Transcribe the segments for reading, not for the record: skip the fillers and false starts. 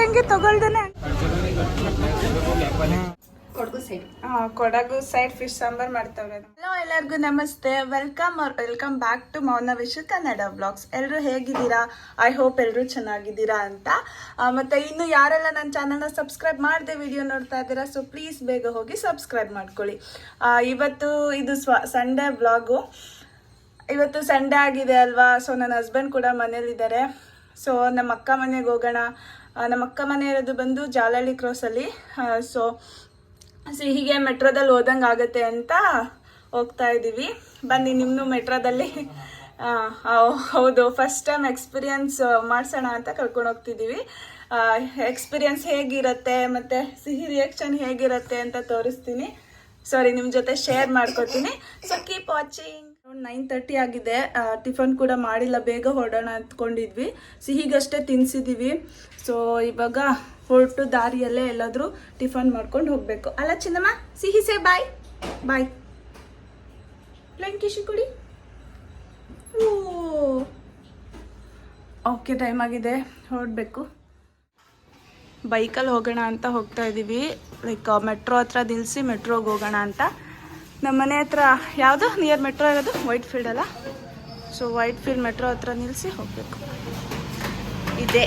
ಹೆಂಗೆ ತಗೊಳ್ದೇನೆ Kodagu side fish sambar ಮಾಡ್ತಾವ್ರೆ. Hello ಎಲ್ಲರಿಗೂ ನಮಸ್ತೆ, ವೆಲ್ಕಮ್ ಬ್ಯಾಕ್ ಟು ಮೌನ ವಿಶ್ ಕನ್ನಡ ಬ್ಲಾಗ್ಸ್. ಎಲ್ಲರೂ ಹೇಗಿದ್ದೀರಾ? ಐ ಹೋಪ್ ಎಲ್ಲರೂ ಚೆನ್ನಾಗಿದ್ದೀರಾ ಅಂತ. ಮತ್ತೆ ಇನ್ನು ಯಾರೆಲ್ಲ ನನ್ನ ಚಾನಲ್ನ ಸಬ್ಸ್ಕ್ರೈಬ್ ಮಾಡದೆ ವಿಡಿಯೋ ನೋಡ್ತಾ ಇದ್ದೀರಾ, ಸೊ ಪ್ಲೀಸ್ ಬೇಗ ಹೋಗಿ ಸಬ್ಸ್ಕ್ರೈಬ್ ಮಾಡ್ಕೊಳ್ಳಿ. ಇವತ್ತು ಇದು ಸಂಡೇ ಬ್ಲಾಗು. ಇವತ್ತು ಸಂಡೇ ಆಗಿದೆ ಅಲ್ವಾ, ಸೊ ನನ್ನ ಹಸ್ಬೆಂಡ್ ಕೂಡ ಮನೇಲಿದ್ದಾರೆ. ಸೊ ನಮ್ಮ ಅಕ್ಕ ಮನೆಗೆ ಹೋಗೋಣ. ನಮ್ಮ ಅಕ್ಕ ಮನೆ ಇರೋದು ಬಂದು ಜಾಲಹಳ್ಳಿ ಕ್ರಾಸಲ್ಲಿ. ಸೊ ಹೀಗೆ ಮೆಟ್ರೋದಲ್ಲಿ ಹೋದಂಗೆ ಆಗುತ್ತೆ ಅಂತ ಹೋಗ್ತಾ ಇದ್ದೀವಿ. ಬನ್ನಿ ನಿಮ್ಮನ್ನು ಮೆಟ್ರೋದಲ್ಲಿ ಹೌದು ಫಸ್ಟ್ ಟೈಮ್ ಎಕ್ಸ್ಪೀರಿಯನ್ಸ್ ಮಾಡಿಸೋಣ ಅಂತ ಕರ್ಕೊಂಡು ಹೋಗ್ತಿದ್ದೀವಿ. ಎಕ್ಸ್ಪೀರಿಯನ್ಸ್ ಹೇಗಿರುತ್ತೆ ಮತ್ತು ಸಿಹಿ ರಿಯಾಕ್ಷನ್ ಹೇಗಿರುತ್ತೆ ಅಂತ ತೋರಿಸ್ತೀನಿ. ನಿಮ್ಮ ಜೊತೆ ಶೇರ್ ಮಾಡ್ಕೊತೀನಿ. So keep watching. 9:30 ಆಗಿದೆ. ಟಿಫನ್ ಕೂಡ ಮಾಡಿಲ್ಲ, ಬೇಗ ಹೊರಡೋಣ ಅಂದ್ಕೊಂಡಿದ್ವಿ. ಸಿಹಿಗಷ್ಟೇ ತಿನ್ನಿಸಿದ್ದೀವಿ. ಸೊ ಇವಾಗ ಹೊರಟು ದಾರಿಯಲ್ಲೇ ಎಲ್ಲಾದರೂ ಟಿಫನ್ ಮಾಡ್ಕೊಂಡು ಹೋಗಬೇಕು ಅಲ್ಲ ಚಿನ್ನಮ್ಮ? ಸಿಹಿ ಸೇ ಬಾಯ್ ಬಾಯ್. ಪ್ಲೇನ್ ಕಿಶಿ ಕೊಡಿ. ಓಕೆ, ಟೈಮ್ ಆಗಿದೆ, ಹೊರಡಬೇಕು. ಬೈಕಲ್ಲಿ ಹೋಗೋಣ ಅಂತ ಹೋಗ್ತಾ ಇದ್ದೀವಿ. ಲೈಕ್ ಮೆಟ್ರೋ ಹತ್ರ ನಿಲ್ಲಿಸಿ ಮೆಟ್ರೋಗೆ ಹೋಗೋಣ ಅಂತ. ನಮ್ಮ ಮನೆ ಹತ್ರ ಯಾವುದು ನಿಯರ್ ಮೆಟ್ರೋ ಇರೋದು? ವೈಟ್ ಫೀಲ್ಡ್ ಅಲ್ಲ. ಸೊ ವೈಟ್ ಫೀಲ್ಡ್ ಮೆಟ್ರೋ ಹತ್ರ ನಿಲ್ಲಿಸಿ ಹೋಗಬೇಕು. ಇದೇ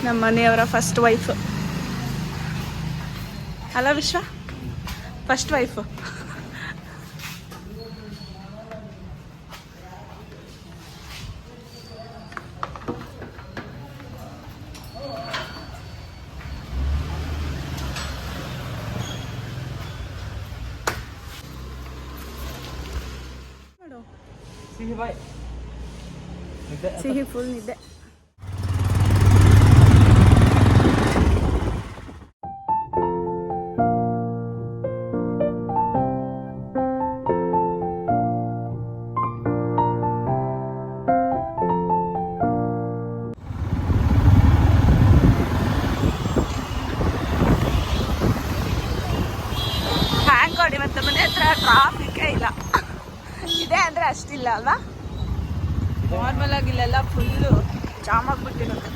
ನಮ್ಮ ಮನೆಯವರ ಫಸ್ಟ್ ವೈಫ್ ಅಲ್ಲ ವಿಶ್ವ? First wife. ಸಿಹಿ ಫುಲ್ ನಿದ್ದೆ. ಹ್ಯಾಂಗ್ ಕೊಡಿ, ಮತ್ತೆ ಮನೆ ಹತ್ರ ಟ್ರಾಫಿಕೇ ಇಲ್ಲ. ಇದೆ ಅಂದರೆ ಅಷ್ಟಿಲ್ಲ ಅಲ್ವಾ? ನಾರ್ಮಲ್ ಆಗಿ ಇಲ್ಲೆಲ್ಲ ಫುಲ್ಲು ಜಾಮ್ ಆಗಿಬಿಟ್ಟಿರುತ್ತೆ.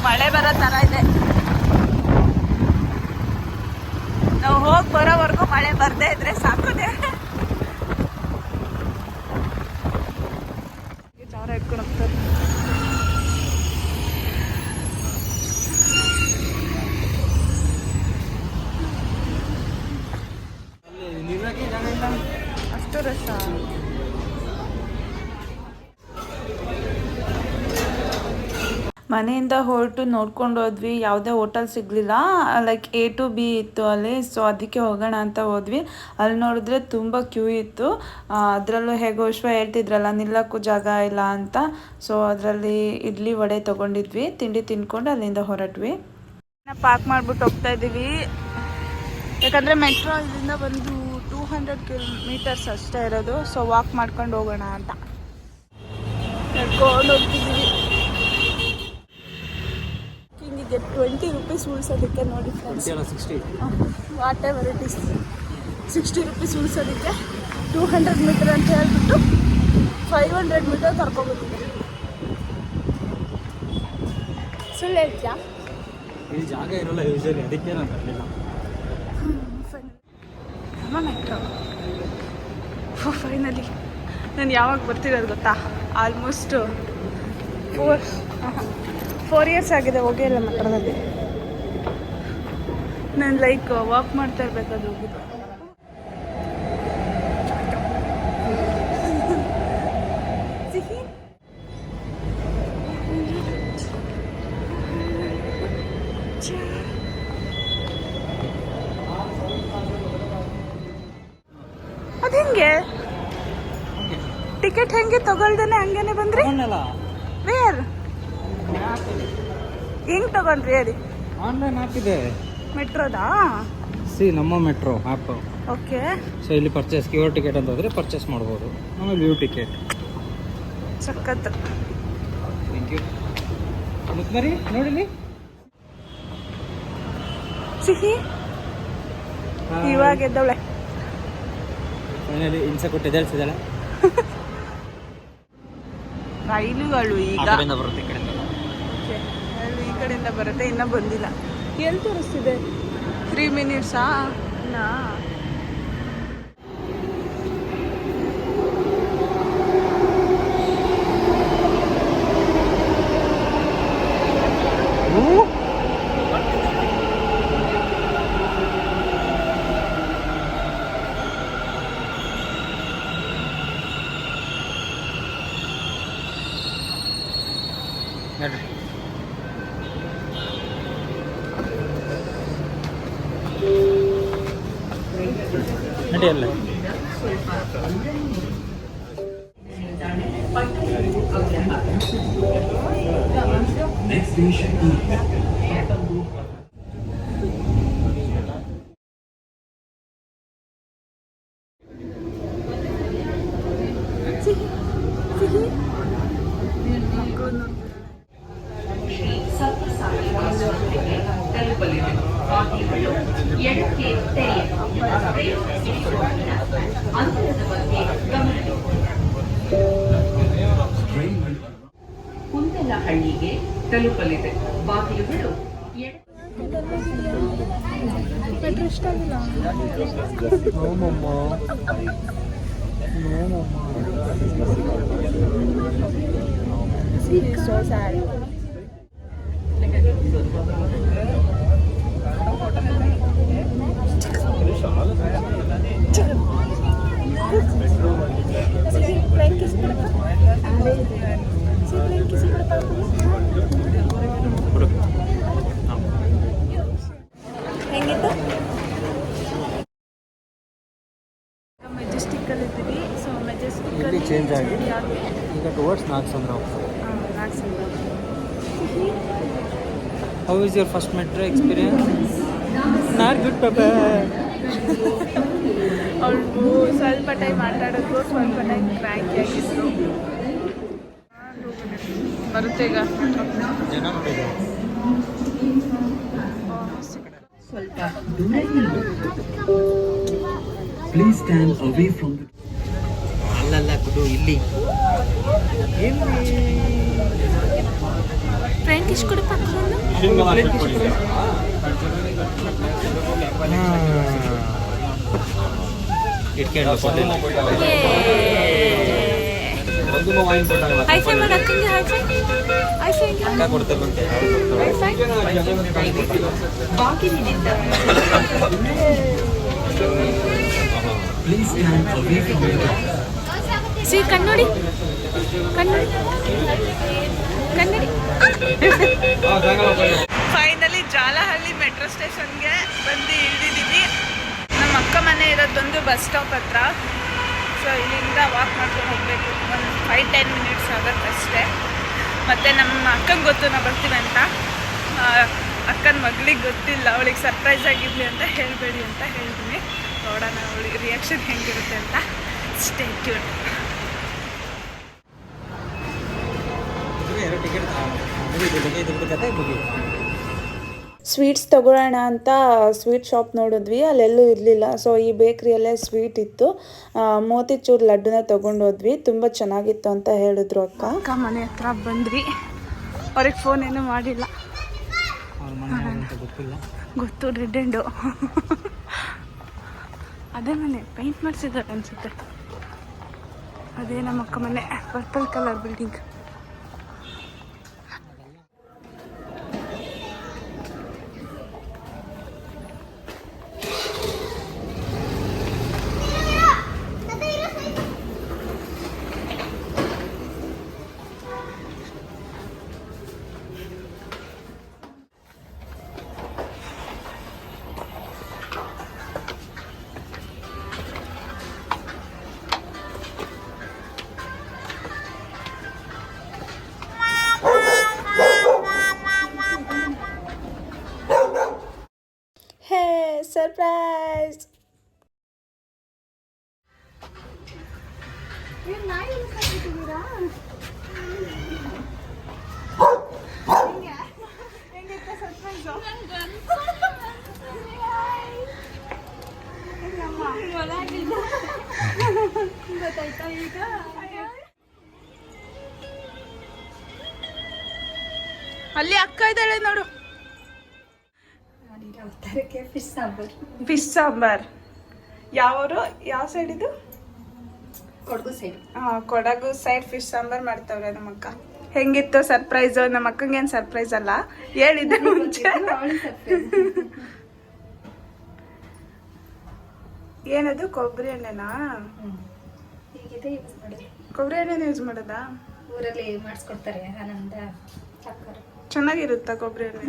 ಮಳೆ ಬರೋ ಥರ ಇದೆ. ನಾವು ಹೋಗಿ ಬರೋವರೆಗೂ ಮಳೆ ಬರದೇ ಇದ್ರೆ ಸಾಕೋದೆ. ಚಾರ ಇಟ್ಕೊಂಡು ಹೋಗ್ತಾರೆ. ಅಷ್ಟು ರಶ. ಮನೆಯಿಂದ ಹೊರಟು ನೋಡ್ಕೊಂಡು ಹೋದ್ವಿ. ಯಾವುದೇ ಹೋಟೆಲ್ ಸಿಗಲಿಲ್ಲ. ಲೈಕ್ A to B ಇತ್ತು ಅಲ್ಲಿ. ಸೊ ಅದಕ್ಕೆ ಹೋಗೋಣ ಅಂತ ಹೋದ್ವಿ. ಅಲ್ಲಿ ನೋಡಿದ್ರೆ ತುಂಬ ಕ್ಯೂ ಇತ್ತು. ಅದರಲ್ಲೂ ಹೇಗೋ ವಿಶ್ವ ಹೇಳ್ತಿದ್ರಲ್ಲ ನಿಲ್ಲಕ್ಕೂ ಜಾಗ ಇಲ್ಲ ಅಂತ. ಸೊ ಅದರಲ್ಲಿ ಇಡ್ಲಿ ವಡೆ ತೊಗೊಂಡಿದ್ವಿ. ತಿಂಡಿ ತಿನ್ಕೊಂಡು ಅಲ್ಲಿಂದ ಹೊರಟ್ವಿ. ಪಾರ್ಕ್ ಮಾಡಿಬಿಟ್ಟು ಹೋಗ್ತಾ ಇದ್ದೀವಿ. ಯಾಕಂದರೆ ಮೆಟ್ರೋ ಇಲ್ಲಿಂದ ಬಂದು 200 ಕಿಲೋಮೀಟರ್ಸ್ ಅಷ್ಟೇ ಇರೋದು. ಸೊ ವಾಕ್ ಮಾಡ್ಕೊಂಡು ಹೋಗೋಣ ಅಂತ ನಡ್ಕೊಂಡು ಹೋಗ್ತಿದ್ದೀವಿ. ಹಿಂಗೆ 20 ರೂಪೀಸ್ ಉಳಿಸೋದಕ್ಕೆ ನೋಡಿ friends, whatever it is, 60 rupees ಉಳಿಸೋದಕ್ಕೆ 200 ಮೀಟರ್ ಅಂತ ಹೇಳ್ಬಿಟ್ಟು 500 ಮೀಟರ್ ಕರ್ಕೊಬೋದಿದೆ. ಸುಳ್ಳು ಹೇಳ್ತೀಯಾ? ಇಲ್ಲಿ ಜಾಗ ಇರೋಲ್ಲ ಯೂಶಲಿ, ಅದಕ್ಕೆ ನಾನು ಬರಲಿಲ್ಲ. ಮೆಟ್ರೋ ಫೈನಲಿ ನಾನು ಯಾವಾಗ ಬರ್ತಿರೋದು ಗೊತ್ತಾ? ಆಲ್ಮೋಸ್ಟ್ 4 ಇಯರ್ಸ್ ಆಗಿದೆ ಹೋಗೇ ಇಲ್ಲ ಮೆಟ್ರೋದಲ್ಲಿ. ನಾನು ಲೈಕ್ ವಾಕ್ ಮಾಡ್ತಾ ಇರ್ಬೇಕಾದ್ರೆ ಹೋಗಿದ್ದು. ಸಿಹಿ ಅದು ಹೆಂಗೆ ಟಿಕೆಟ್ ಹೆಂಗೆ ತಗೊಳ್ದೇನೆ ಹಂಗೇನೆ ಬಂದ್ರಿ? ವೇರ್ ಹೆಂಗ್ ತಗೊಂಡ್ರಿ ಹೇಳಿ? ಆನ್ಲೈನ್ ಆ್ಯಪ್ ಇದೆ ಮೆಟ್ರೋದಾ? Namma metro app. Okay. So ಇಲ್ಲಿ ಪರ್ಚೇಸ್ ಕ್ಯೂರ್ ಟಿಕೆಟ್ ಅಂತ ಹೋದ್ರೆ ಪರ್ಚೇಸ್ ಮಾಡ್ಬೋದು. ಆಮೇಲೆ ವ್ಯೂ ಟಿಕೆಟ್. ಸಖತ್. Thank you. ಮುತ್ಮರಿ ನೋಡಿಲಿ ಸಿಹಿ ಇವಾಗ ಎದ್ದವಳೆ. ಫೈನಲಿ ಇನ್ಸ ಕೊಟ್ಟು ಎದ್ದೇಳಿಸಿದಾಳೆ. ರೈಲುಗಳು ಆ ಈಗ ಕಡೆಯಿಂದ ಬರುತ್ತೆ ಈ ಕಡೆಯಿಂದ. ಓಕೆ, ರೈಲು ಈ ಕಡೆಯಿಂದ ಬರುತ್ತೆ, ಇನ್ನೂ ಬಂದಿಲ್ಲ. ಎಲ್ಲಿ ತೋರಿಸ್ತಿದೆ? 3 ಮಿನಿಟ್ಸಾ? ಇನ್ನಾ ನಡ್ರಿ. ನಡಿ ಅಲ್ಲ. ಎಡಕ್ಕೆ ಅಂತರದ ಬಗ್ಗೆ ಗಮನ. ಕುಂತಲಹಳ್ಳಿಗೆ ತಲುಪಲಿದೆ. ಬಾಗಿಲುಗಳು So sad. ಹೆಂಗಿತ್ತು? ಮೆಜೆಸ್ಟಿಕ್ಕಲ್ಲಿ ಇದ್ದೀವಿ. ಸೊ ಮೆಜೆಸ್ಟಿಕ್ಕಲ್ಲಿ ಇಲ್ಲಿ ಚೇಂಜ್ ಆಗಿ ಈಗ ಟುವರ್ಡ್ಸ್ ನಾಗಸಂದ್ರ ಹೋಗ್ತಾರೆ. How is your first metro experience? Not good ಪಾಪ. ಅವ್ರಿಗೂ ಸ್ವಲ್ಪ ಟೈಮ್ ಮಾತಾಡೋದು, ಸ್ವಲ್ಪ ಟೈಮ್ ಕ್ರ್ಯಾಂಕಿ ಆಗಿದ್ರು. ಬರುತ್ತೆ ಈಗ ಜನ ನೋಡಿದ್ರು. ಸ್ವಲ್ಪ ದೂರ ನಿಲ್ಲು. Please stand away from the ಅಲ್ಲಲ್ಲ ಗುಡು, ಇಲ್ಲಿ ಫ್ರೆಂಡ್ ಇಷ್ಟು ಕೊಡಪ್ಪ. ಹೈಫೈ ಮಾಡಿ ಅಕ್ಕಂಗೆ ಹೈಫೈ. ಹೈಫೈ ಅಕ್ಕ ಕೊಡ್ತಾರಂತೆ. ಹೈಫೈ. ಬಾಗಿಲಿನಿಂದ Please stand away from the door. C ಕನ್ನಡಿ ಕನ್ನಡಿ ಕನ್ನಡಿ. ಫೈನಲಿ ಜಾಲಹಳ್ಳಿ ಮೆಟ್ರೋ ಸ್ಟೇಷನ್ಗೆ ಬಂದು ಇಳಿದಿದ್ದೀವಿ. ನಮ್ಮ ಅಕ್ಕ ಮನೆ ಇರೋದೊಂದು ಬಸ್ ಸ್ಟಾಪ್ ಹತ್ರ. ಸೊ ಇಲ್ಲಿಂದ ವಾಕ್ ಮಾಡ್ಕೊಂಡು ಹೋಗಬೇಕು. ಒಂದು 5-10 ಮಿನಿಟ್ಸ್ ಆಗುತ್ತೆ ಅಷ್ಟೇ. ಮತ್ತು ನಮ್ಮ ಅಕ್ಕಂಗೆ ಗೊತ್ತು ನಾವು ಬರ್ತೀವಿ ಅಂತ. ಅಕ್ಕನ ಮಗಳಿಗೆ ಗೊತ್ತಿಲ್ಲ, ಅವಳಿಗೆ ಸರ್ಪ್ರೈಸ್ ಆಗಿರಲಿ ಅಂತ ಹೇಳಬೇಡಿ ಅಂತ ಹೇಳಿದ್ದೀನಿ. ನೋಡೋಣ ಅವಳಿಗೆ ರಿಯಾಕ್ಷನ್ ಹೆಂಗಿರುತ್ತೆ ಅಂತ. Stay tune. ಸ್ವೀಟ್ಸ್ ತಗೊಳ್ಳೋಣ ಅಂತ ಸ್ವೀಟ್ ಶಾಪ್ ನೋಡಿದ್ವಿ, ಅಲ್ಲೆಲ್ಲೂ ಇರಲಿಲ್ಲ. ಸೊ ಈ ಬೇಕ್ರಿಯಲ್ಲೇ ಸ್ವೀಟ್ ಇತ್ತು. ಮೋತಿಚೂರ್ ಲಡ್ಡುನ ತೊಗೊಂಡೋದ್ವಿ, ತುಂಬ ಚೆನ್ನಾಗಿತ್ತು ಅಂತ ಹೇಳಿದ್ರು ಅಕ್ಕ ಮನೆ ಹತ್ರ ಬಂದ್ರಿ. ಅವ್ರಿಗೆ ಫೋನ್ ಏನೂ ಮಾಡಿಲ್ಲ, ಗೊತ್ತು ರೆಡ್ ಎಂಡು. ಅದೇ ಮನೆ ಪೇಂಟ್ ಮಾಡಿಸಿದ್ದಾರೆ ಅನಿಸುತ್ತೆ. ಅದೇ ನಮ್ಮ ಅಕ್ಕ ಮನೆ, ಪರ್ಪಲ್ ಕಲರ್ ಬಿಲ್ಡಿಂಗ್. ಅಲ್ಲಿ ಅಕ್ಕ ಇದ್ದಾಳೆ ನೋಡು. ಫಿಶ್ ಸಾಂಬಾರ್. ಫಿಶ್ ಸಾಂಬಾರ್. ಯಾವರು ಯಾವ ಸೈಡ್ ಇದು? Kodagu side. Kodagu side fish sambar ಮಾಡ್ತಾವ್ರೆ ನಮ್ಮಕ್ಕ. ಹೆಂಗಿತ್ತು ಸರ್ಪ್ರೈಸ್? ನಮ್ಮ ಅಕ್ಕಂಗೆ ಏನು ಸರ್ಪ್ರೈಸ್ ಅಲ್ಲ, ಹೇಳಿದ್ದೆ ಮುಂಚೆ. ಏನದು ಕೊಬ್ಬರಿ ಎಣ್ಣೆನಾ? ಕೊಬ್ಬರಿ ಎಣ್ಣೆನ ಯೂಸ್ ಮಾಡೋದಾ? ಊರಲ್ಲಿ ಮಾಡಿಸ್ಕೊಡ್ತಾರೆ ಆನಂದ ಅಕ್ಕರು. ಚೆನ್ನಾಗಿರುತ್ತಾ ಕೊಬ್ಬರಿ ಎಣ್ಣೆ?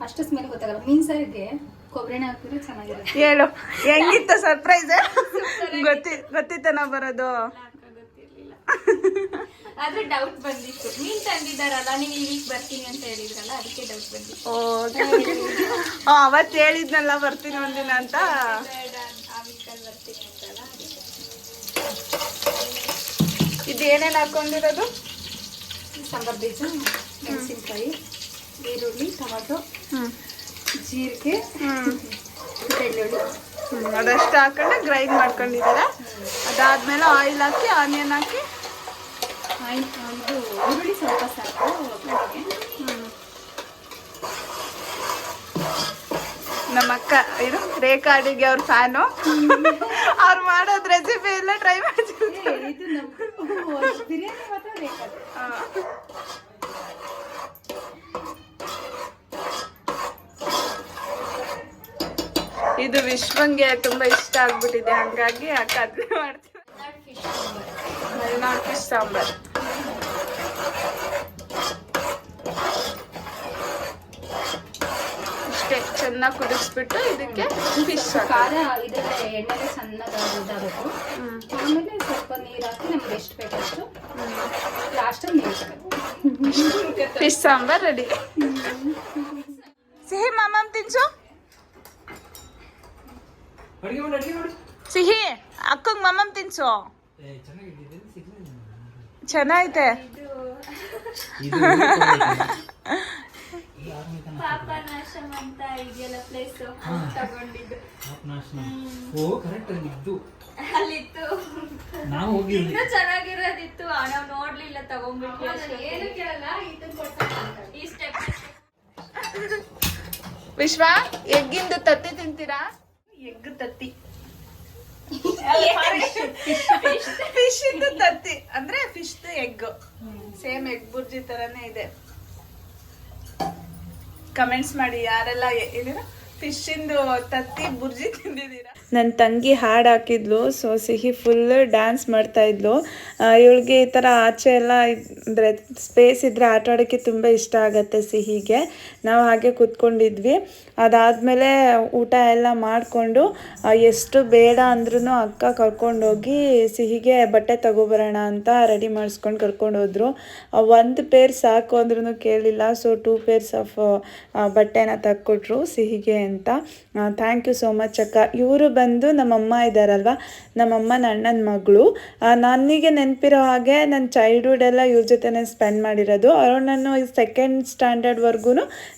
ಅಷ್ಟು ಸ್ಮೆಲ್ ಗೊತ್ತಾಗಲ್ಲ. ಮೀನ್ ಸಾರಿಗೆ ಕೊಬ್ಬರಿ ಎಣ್ಣೆ ಹಾಕಿದ್ರೆ ಚೆನ್ನಾಗಿರುತ್ತೆ. ಹೇಳು ಹೆಂಗಿತ್ತು ಸರ್ಪ್ರೈಸ್? ಗೊತ್ತಿತ್ತ ನಾವು ಬರೋದು? ಆದ್ರೆ ಡೌಟ್ ಬಂದಿತ್ತು. ಮೀನ್ ತಂದಿದ್ದಾರಲ್ಲ, ನೀವು ಇಲ್ಲಿಗೆ ಬರ್ತೀನಿ ಅಂತ ಹೇಳಿದ್ರಲ್ಲ, ಅದಕ್ಕೆ ಡೌಟ್ ಬಂದಿತ್ತು. ಅವತ್ತು ಹೇಳಿದ್ನಲ್ಲ ಬರ್ತೀನಿ ಒಂದಿನ ಅಂತ. ಇದು ಏನೇನು ಹಾಕೊಂಡಿರೋದು? ಸಾಂಬಾರ್ ಬೀಜ, ಮೆಣಸಿನ್ಕಾಯಿ, ಈರುಳ್ಳಿ, ಟೊಮೆಟೊ, ಜೀರಿಗೆ, ಬೆಳ್ಳುಳ್ಳಿ, ಅದಷ್ಟು ಹಾಕೊಂಡು ಗ್ರೈಂಡ್ ಮಾಡ್ಕೊಂಡಿದ್ದಾರೆ. ಅದಾದ್ಮೇಲೆ ಆಯಿಲ್ ಹಾಕಿ ಆನಿಯನ್ ಹಾಕಿ ಇದು ಈರುಳ್ಳಿ ಸ್ವಲ್ಪ ಸಾಕು. ನಮ್ಮ ಅಕ್ಕ ಇದು ರೇಖಾ ಅಡಿಗೆ ಅವ್ರ ಫ್ಯಾನು. ಅವ್ರು ಮಾಡೋದು ರೆಸಿಪಿ ಎಲ್ಲ ಟ್ರೈ ಮಾಡ್ತಿರ್ತಾರೆ. ಇದು ಬಿರಿಯಾನಿ ಮಾತ್ರ ಬೇಕಾದ್ರೆ. ಇದು ವಿಶ್ವಂಗೆ ತುಂಬಾ ಇಷ್ಟ ಆಗ್ಬಿಟ್ಟಿದೆ, ಹಂಗಾಗಿ ಅಕ್ಕ ಅದನ್ನೇ ಮಾಡ್ತೀವಿ. ಮಲೆನಾಡು ಫಿಶ್ ಸಾಂಬಾರ್. ಇಷ್ಟೇ ಚೆನ್ನಾಗಿ ಕುದಿಸ್ಬಿಟ್ಟು ಇದಕ್ಕೆ ಫಿಶ್ ಖಾರ ಇದರಲ್ಲೇ ಎಣ್ಣೆಗೆ ಸಣ್ಣಗೆ ಇದಾಗಬೇಕು. ಆಮೇಲೆ ಸ್ವಲ್ಪ ನೀರು ಹಾಕಿ ನಮ್ಗೆ ಎಷ್ಟು ಬೇಕಷ್ಟು ಲಾಸ್ಟಲ್ಲಿ ನೀರು ಹಾಕಬೇಕು. Fish sambar ready. ಸಿಹಿ ಮಾಮಮ್ ತಿನ್ಸು. ಸಿಹಿ ಅಕ್ಕಂಗ್ ಮಾಮಮ್ ತಿನ್ಸು. ಚೆನ್ನಾಗೈತೆ. ಪಾಪನಾಶಂ ಅಂತ ಇದೆಯಲ್ಲ ಪ್ಲೇಸ್ ತಗೊಂಡಿದ್ದು. ಅಲ್ಲಿತ್ತು, ನಾವು ಹೋಗಿದ್ವಿ. ಇನ್ನೂ ಚೆನ್ನಾಗಿರೋದಿತ್ತು. ನಾವು ನೋಡ್ಲಿಲ್ಲ, ತಗೊಂಡ್ಬಿಟ್ಟು. ಏನು ಕೇಳಲ್ಲ, ಈ ಸ್ಟೆಪ್. ವಿಶ್ವ ಎಗ್ಗಿಂದು ತತ್ತಿ ತಿಂತೀರಾ? ಎಗ್ ತತ್ತಿ, ಫಿಶ್ ಇಂದು ತತ್ತಿ ಅಂದ್ರೆ fish egg. Same egg bhurji ತರಾನೇ ಇದೆ. ಕಮೆಂಟ್ಸ್ ಮಾಡಿ ಯಾರೆಲ್ಲ ಫಿಶ್ ಇಂದು ತತ್ತಿ ಬುರ್ಜಿ ತಿಂದಿದ್ದೀರಾ. ನನ್ನ ತಂಗಿ ಹಾಡು ಹಾಕಿದ್ಲು, ಸೊ ಸಿಹಿ ಫುಲ್ ಡ್ಯಾನ್ಸ್ ಮಾಡ್ತಾ ಇದ್ಲು. ಇವಳಿಗೆ ಈ ಥರ ಆಚೆ ಎಲ್ಲ ಅಂದರೆ ಸ್ಪೇಸ್ ಇದ್ದರೆ ಆಟ ಆಡೋಕ್ಕೆ ತುಂಬ ಇಷ್ಟ ಆಗುತ್ತೆ ಸಿಹಿಗೆ. ನಾವು ಹಾಗೆ ಕೂತ್ಕೊಂಡಿದ್ವಿ. ಅದಾದಮೇಲೆ ಊಟ ಎಲ್ಲ ಮಾಡಿಕೊಂಡು ಎಷ್ಟು ಬೇಡ ಅಂದ್ರೂ ಅಕ್ಕ ಕರ್ಕೊಂಡೋಗಿ ಸಿಹಿಗೆ ಬಟ್ಟೆ ತಗೊಬರೋಣ ಅಂತ ರೆಡಿ ಮಾಡಿಸ್ಕೊಂಡು ಕರ್ಕೊಂಡೋದ್ರು. ಒಂದು ಪೇರ್ ಸಾಕು ಅಂದ್ರೂ ಕೇಳಿಲ್ಲ. ಸೊ 2 pairs ಆಫ್ ಬಟ್ಟೆನ ತಕ್ಕೊಟ್ರು ಸಿಹಿಗೆ ಅಂತ. ಥ್ಯಾಂಕ್ ಯು ಸೋ ಮಚ್ ಅಕ್ಕ. ಇವರು ಬಂದು ನಮ್ಮಮ್ಮ ಇದ್ದಾರಲ್ವ, ನಮ್ಮಮ್ಮನ ಅಣ್ಣನ ಮಗಳು. ನನಗೆ ನೆನಪಿರೋ ಹಾಗೆ ನನ್ನ ಚೈಲ್ಡ್ಹುಡ್ ಎಲ್ಲ ಇವ್ರ ಜೊತೆನೇ ಸ್ಪೆಂಡ್ ಮಾಡಿರೋದು. ಅರೌಂಡ್ ನಾನು 2nd ಸ್ಟ್ಯಾಂಡರ್ಡ್ವರೆಗೂ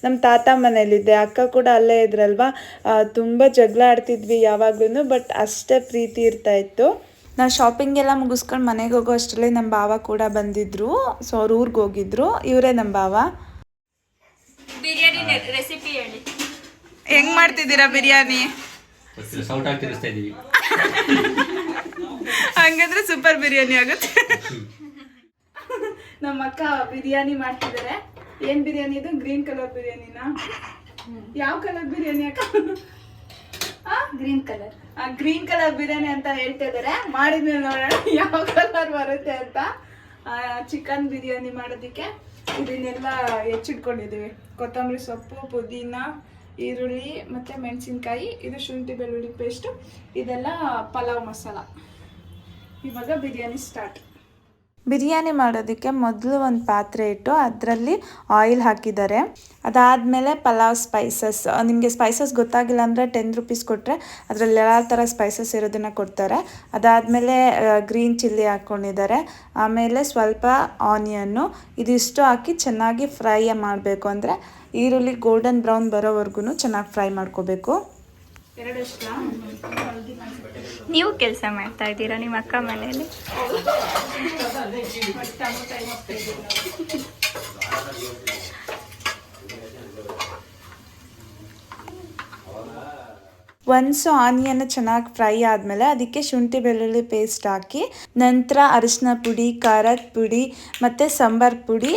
ನಮ್ಮ ತಾತ ಮನೇಲಿದ್ದೆ. ಅಕ್ಕ ಕೂಡ ಅಲ್ಲೇ ಇದ್ರಲ್ವ. ತುಂಬ ಜಗಳ ಆಡ್ತಿದ್ವಿ ಯಾವಾಗ್ಲೂ, ಬಟ್ ಅಷ್ಟೇ ಪ್ರೀತಿ ಇರ್ತಾಯಿತ್ತು. ನಾವು ಶಾಪಿಂಗ್ ಎಲ್ಲ ಮುಗಿಸ್ಕೊಂಡು ಮನೆಗೆ ಹೋಗೋ ಅಷ್ಟರಲ್ಲಿ ನಮ್ಮ ಭಾವ ಕೂಡ ಬಂದಿದ್ರು. ಸೊ ಅವ್ರ ಊರಿಗೆ ಹೋಗಿದ್ರು. ಇವರೇ ನಮ್ಮ ಭಾವ. ಬಿರಿಯಾನಿ ರೆಸಿಪಿ ಹೇಳಿ. ಹೆಂಗ್ ಮಾಡ್ತಿದ್ದೀರಾ ಬಿರಿಯಾನಿ? ಸೌಟ್ ಆಗಿ ತಿರ್ಸ್ತಾ ಇದೀವಿ. ಹಂಗಂದ್ರೆ ಸೂಪರ್ ಬಿರಿಯಾನಿ ಆಗುತ್ತೆ. ನಮ್ಮ ಅಕ್ಕ ಬಿರಿಯಾನಿ ಮಾಡ್ತಿದ್ದಾರೆ. ಏನ್ ಬಿರಿಯಾನಿ ಇದು? ಗ್ರೀನ್ ಕಲರ್ ಬಿರಿಯಾನಿನಾ? ಯಾವ ಕಲರ್ ಬಿರಿಯಾನಿ ಅಕ್ಕ? Green colour. Green colour biryani ಅಂತ ಹೇಳ್ತಾ ಇದಾರೆ. ಮಾಡಿದ್ಮೇಲೆ ನೋಡೋಣ ಯಾವ ಕಲರ್ ಬರುತ್ತೆ ಅಂತ. ಚಿಕನ್ ಬಿರಿಯಾನಿ ಮಾಡೋದಕ್ಕೆ ಇದನ್ನೆಲ್ಲ ಹೆಚ್ಚಿಟ್ಕೊಂಡಿದ್ದೀವಿ. ಕೊತ್ತಂಬರಿ ಸೊಪ್ಪು, ಪುದೀನ, ಈರುಳ್ಳಿ ಮತ್ತು ಮೆಣಸಿನ್ಕಾಯಿ, ಇದು ಶುಂಠಿ ಬೆಳ್ಳುಳ್ಳಿ ಪೇಸ್ಟು, ಇದೆಲ್ಲ ಪಲಾವ್ ಮಸಾಲ. ಇವಾಗ ಬಿರಿಯಾನಿ ಸ್ಟಾರ್ಟ್. ಬಿರಿಯಾನಿ ಮಾಡೋದಕ್ಕೆ ಮೊದಲು ಒಂದು ಪಾತ್ರೆ ಇಟ್ಟು ಅದರಲ್ಲಿ ಆಯಿಲ್ ಹಾಕಿದ್ದಾರೆ. ಅದಾದಮೇಲೆ ಪಲಾವ್ ಸ್ಪೈಸಸ್. ನಿಮಗೆ ಸ್ಪೈಸಸ್ ಗೊತ್ತಾಗಿಲ್ಲ ಅಂದರೆ 10 rupees ಕೊಟ್ಟರೆ ಅದರಲ್ಲಿ ಎಲ್ಲ ಥರ ಸ್ಪೈಸಸ್ ಇರೋದನ್ನು ಕೊಡ್ತಾರೆ. ಅದಾದಮೇಲೆ ಗ್ರೀನ್ ಚಿಲ್ಲಿ ಹಾಕ್ಕೊಂಡಿದ್ದಾರೆ. ಆಮೇಲೆ ಸ್ವಲ್ಪ ಆನಿಯನ್ನು, ಇದಿಷ್ಟು ಹಾಕಿ ಚೆನ್ನಾಗಿ ಫ್ರೈ ಮಾಡಬೇಕು. ಅಂದರೆ ಈರುಳ್ಳಿ ಗೋಲ್ಡನ್ ಬ್ರೌನ್ ಬರೋವರೆಗೂ ಚೆನ್ನಾಗಿ ಫ್ರೈ ಮಾಡ್ಕೋಬೇಕು. ನೀವು ಕೆಲಸ ಮಾಡ್ತಾ ಇದ್ದೀರಾ ನಿಮ್ಮ ಅಕ್ಕ ಮನೆಯಲ್ಲಿ? ಒನ್ಸು ಆನಿಯನ್ ಚೆನ್ನಾಗಿ ಫ್ರೈ ಆದಮೇಲೆ ಅದಕ್ಕೆ ಶುಂಠಿ ಬೆಳ್ಳುಳ್ಳಿ ಪೇಸ್ಟ್ ಹಾಕಿ ನಂತರ ಅರಿಶಿನ ಪುಡಿ, ಖಾರದ ಪುಡಿ ಮತ್ತು ಸಾಂಬಾರ್ ಪುಡಿ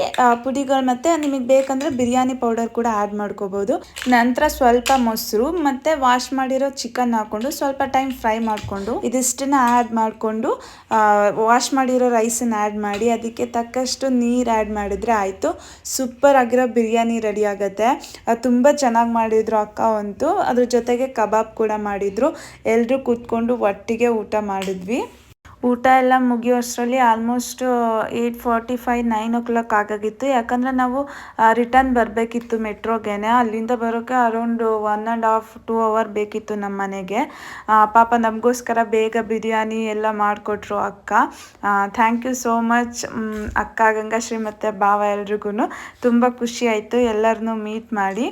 ಪುಡಿಗಳು ಮತ್ತು ನಿಮಗೆ ಬೇಕಂದರೆ ಬಿರಿಯಾನಿ ಪೌಡರ್ ಕೂಡ ಆ್ಯಡ್ ಮಾಡ್ಕೋಬೋದು. ನಂತರ ಸ್ವಲ್ಪ ಮೊಸರು ಮತ್ತು ವಾಶ್ ಮಾಡಿರೋ ಚಿಕನ್ ಹಾಕ್ಕೊಂಡು ಸ್ವಲ್ಪ ಟೈಮ್ ಫ್ರೈ ಮಾಡಿಕೊಂಡು ಇದಿಷ್ಟನ್ನ ಆ್ಯಡ್ ಮಾಡಿಕೊಂಡು ವಾಶ್ ಮಾಡಿರೋ ರೈಸನ್ನು ಆ್ಯಡ್ ಮಾಡಿ ಅದಕ್ಕೆ ತಕ್ಕಷ್ಟು ನೀರು ಆ್ಯಡ್ ಮಾಡಿದ್ರೆ ಆಯಿತು. ಸೂಪರ್ ಆಗಿರೋ ಬಿರಿಯಾನಿ ರೆಡಿ ಆಗುತ್ತೆ. ತುಂಬ ಚೆನ್ನಾಗಿ ಮಾಡಿದರು ಅಕ್ಕ ಅಂತೂ. ಅದ್ರ ಜೊತೆಗೆ ಕಬಾಬ್ ಕೂಡ ಮಾಡಿದ್ರು. ಎಲ್ಲರೂ ಕೂತ್ಕೊಂಡು ಒಟ್ಟಿಗೆ ಊಟ ಮಾಡಿದ್ವಿ. ಊಟ ಎಲ್ಲ ಮುಗಿಯೋಷ್ಟರಲ್ಲಿ ಆಲ್ಮೋಸ್ಟ್ 8:45 9 o'clock ಆಗಾಗಿತ್ತು. ಯಾಕಂದರೆ ನಾವು ರಿಟರ್ನ್ ಬರಬೇಕಿತ್ತು ಮೆಟ್ರೋಗೇನೆ. ಅಲ್ಲಿಂದ ಬರೋಕ್ಕೆ ಅರೌಂಡ್ 1.5 2 hour ಬೇಕಿತ್ತು ನಮ್ಮ ಮನೆಗೆ. ಪಾಪ ನಮಗೋಸ್ಕರ ಬೇಗ ಬಿರಿಯಾನಿ ಎಲ್ಲ ಮಾಡಿಕೊಟ್ರು ಅಕ್ಕ. ಥ್ಯಾಂಕ್ ಯು ಸೋ ಮಚ್ ಅಕ್ಕ, ಗಂಗಾಶ್ರೀ ಮತ್ತು ಭಾವ ಎಲ್ರಿಗೂ ತುಂಬ ಖುಷಿ ಆಯಿತು ಎಲ್ಲರನ್ನೂ ಮೀಟ್ ಮಾಡಿ.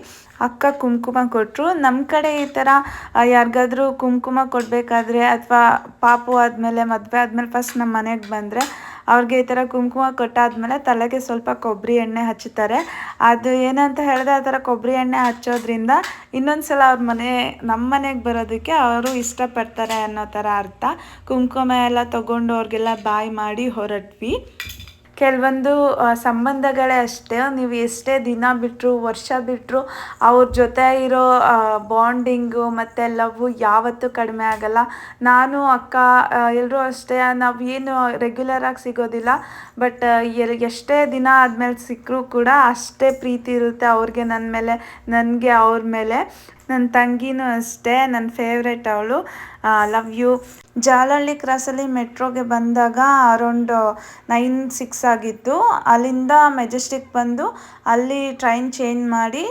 ಅಕ್ಕ ಕುಂಕುಮ ಕೊಟ್ಟರು. ನಮ್ಮ ಕಡೆ ಈ ಥರ ಯಾರಿಗಾದ್ರೂ ಕುಂಕುಮ ಕೊಡಬೇಕಾದ್ರೆ ಅಥವಾ ಪಾಪು ಆದಮೇಲೆ ಮದುವೆ ಆದಮೇಲೆ ಫಸ್ಟ್ ನಮ್ಮ ಮನೆಗೆ ಬಂದರೆ ಅವ್ರಿಗೆ ಈ ಥರ ಕುಂಕುಮ ಕೊಟ್ಟಾದ್ಮೇಲೆ ತಲೆಗೆ ಸ್ವಲ್ಪ ಕೊಬ್ಬರಿ ಎಣ್ಣೆ ಹಚ್ಚುತ್ತಾರೆ. ಅದು ಏನಂತ ಹೇಳಿದ್ರೆ ಆ ಥರ ಕೊಬ್ಬರಿ ಎಣ್ಣೆ ಹಚ್ಚೋದ್ರಿಂದ ಇನ್ನೊಂದು ಸಲ ನಮ್ಮ ಮನೆಗೆ ಬರೋದಕ್ಕೆ ಅವರು ಇಷ್ಟಪಡ್ತಾರೆ ಅನ್ನೋ ಥರ ಅರ್ಥ. ಕುಂಕುಮ ಎಲ್ಲ ತೊಗೊಂಡು ಅವ್ರಿಗೆಲ್ಲ ಬಾಯ್ ಮಾಡಿ ಹೊರಟ್ವಿ. ಕೆಲವೊಂದು ಸಂಬಂಧಗಳೇ ಅಷ್ಟೇ, ನೀವು ಎಷ್ಟೇ ದಿನ ಬಿಟ್ಟರು ವರ್ಷ ಬಿಟ್ಟರು ಅವ್ರ ಜೊತೆ ಇರೋ ಬಾಂಡಿಂಗು ಮತ್ತು ಲವ್ ಯಾವತ್ತೂ ಕಡಿಮೆ ಆಗಲ್ಲ. ನಾನು ಅಕ್ಕ ಎಲ್ಲರೂ ಅಷ್ಟೇ, ನಾವು ಏನು ರೆಗ್ಯುಲರಾಗಿ ಸಿಗೋದಿಲ್ಲ, ಬಟ್ ಎಷ್ಟೇ ದಿನ ಆದಮೇಲೆ ಸಿಕ್ಕರೂ ಕೂಡ ಅಷ್ಟೇ ಪ್ರೀತಿ ಇರುತ್ತೆ ಅವ್ರಿಗೆ ನನ್ನ ಮೇಲೆ, ನನಗೆ ಅವ್ರ ಮೇಲೆ. ನನ್ನ ತಂಗಿನೂ ಅಷ್ಟೇ, ನನ್ನ ಫೇವ್ರೆಟ್ ಅವಳು. Love you. ಜಾಲಹಳ್ಳಿ ಕ್ರಾಸಲ್ಲಿ ಮೆಟ್ರೋಗೆ ಬಂದಾಗ ಅರೌಂಡ್ 9:06 ಆಗಿತ್ತು. ಅಲ್ಲಿಂದ ಮೆಜೆಸ್ಟಿಕ್ ಬಂದು ಅಲ್ಲಿ ಟ್ರೈನ್ ಚೇಂಜ್ ಮಾಡಿ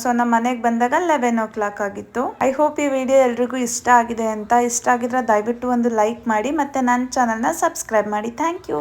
ಸೊ ನಮ್ಮ ಮನೆಗೆ ಬಂದಾಗ 11 o'clock ಆಗಿತ್ತು. ಐ ಹೋಪ್ ಈ ವಿಡಿಯೋ ಎಲ್ರಿಗೂ ಇಷ್ಟ ಆಗಿದೆ ಅಂತ. ಇಷ್ಟ ಆಗಿದ್ರೆ ದಯವಿಟ್ಟು ಒಂದು ಲೈಕ್ ಮಾಡಿ ಮತ್ತು ನನ್ನ ಚಾನಲ್ನ ಸಬ್ಸ್ಕ್ರೈಬ್ ಮಾಡಿ. Thank you.